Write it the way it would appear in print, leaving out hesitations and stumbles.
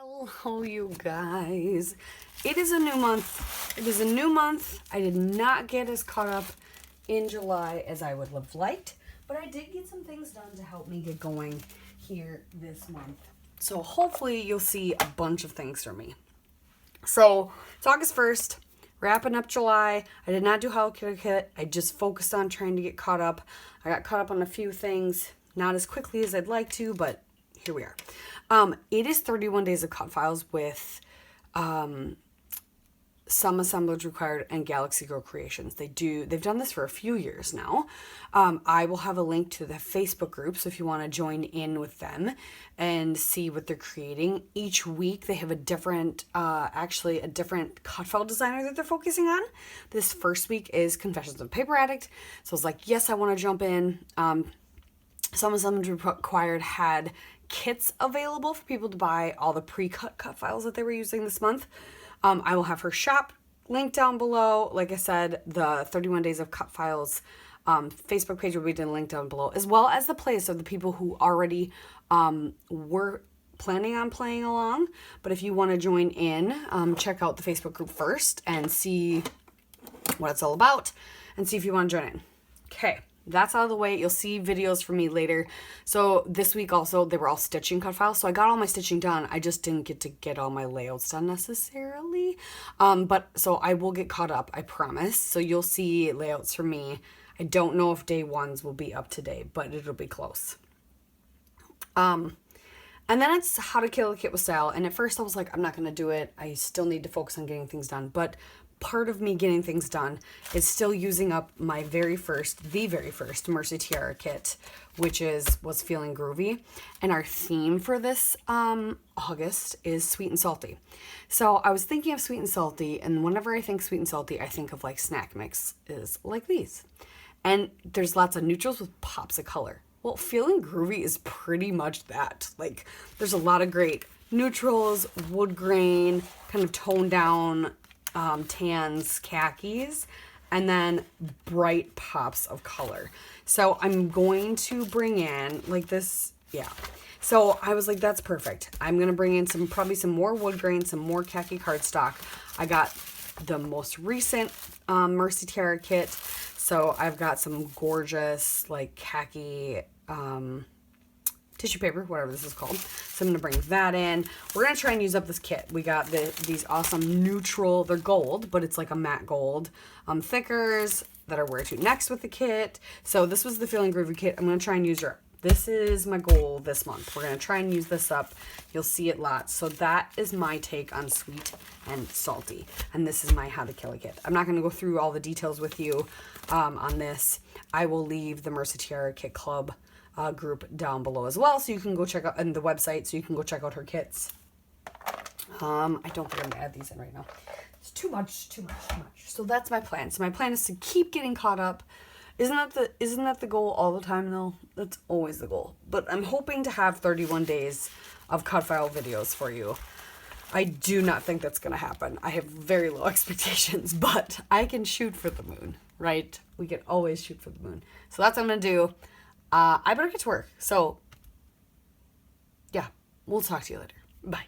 Hello, you guys. It is a new month. It is a new month. I did not get as caught up in July as I would have liked, but I did get some things done to help me get going here this month. So hopefully you'll see a bunch of things from me. So it's August 1st, wrapping up July. I did not do Hello Kitty Kit. I just focused on trying to get caught up. I got caught up on a few things, not as quickly as I'd like to, but here we are. It is 31 days of cut files with some assemblage required and Galaxy Girl Creations. They've done this for a few years now. I will have a link to the Facebook group, so if you want to join in with them and see what they're creating. Each week they have a different cut file designer that they're focusing on. This first week is Confessions of a Paper Addict. So I was like, yes, I want to jump in. Some assemblage required had kits available for people to buy all the pre-cut cut files that they were using this month. I will have her shop link down below. Like I said, the 31 Days of Cut Files Facebook page will be linked down below, as well as the playlist of the people who already were planning on playing along. But if you want to join in, check out the Facebook group first and see what it's all about and see if you want to join in. Okay. That's out of the way. You'll see videos from me later. So this week also, they were all stitching cut files. So I got all my stitching done. I just didn't get to get all my layouts done necessarily. But so I will get caught up, I promise. So you'll see layouts from me. I don't know if day ones will be up to date, but it'll be close. And then it's How to Kill a Kit with Style. And at first I was like, I'm not going to do it. I still need to focus on getting things done. But part of me getting things done is still using up the very first Mercy Tiara kit, which was Feeling Groovy. And our theme for this August is sweet and salty. So I was thinking of sweet and salty, and whenever I think sweet and salty, I think of like snack mixes like these. And there's lots of neutrals with pops of color. Well, Feeling Groovy is pretty much that. Like, there's a lot of great neutrals, wood grain, kind of toned down tans, khakis, and then bright pops of color. So I'm going to bring in like this, yeah. So I was like, that's perfect. I'm going to bring in probably some more wood grain, some more khaki cardstock. I got the most recent Mercy Tiara kit. So I've got some gorgeous like khaki tissue paper, whatever this is called. So I'm going to bring that in. We're going to try and use up this kit. We got these awesome neutral, they're gold, but it's like a matte gold thickers that are where to next with the kit. So this was the Feeling Groovy kit. I'm going to try and use her. This is my goal this month. We're going to try and use this up. You'll see it lots. So that is my take on sweet and salty. And this is my How to Kill a Kit. I'm not going to go through all the details with you on this. I will leave the Mercy Tiara Kit Club group down below as well, so you can go check out, and the website, so you can go check out her kits. I don't think I'm gonna add these in right now. It's too much. So that's my plan. So my plan is to keep getting caught up. Isn't that the goal all the time though? That's always the goal. But I'm hoping to have 31 days of cut file videos for you. I do not think that's gonna happen. I have very low expectations, but I can shoot for the moon, right? We can always shoot for the moon. So that's what I'm gonna do. I better get to work. So, yeah, we'll talk to you later. Bye.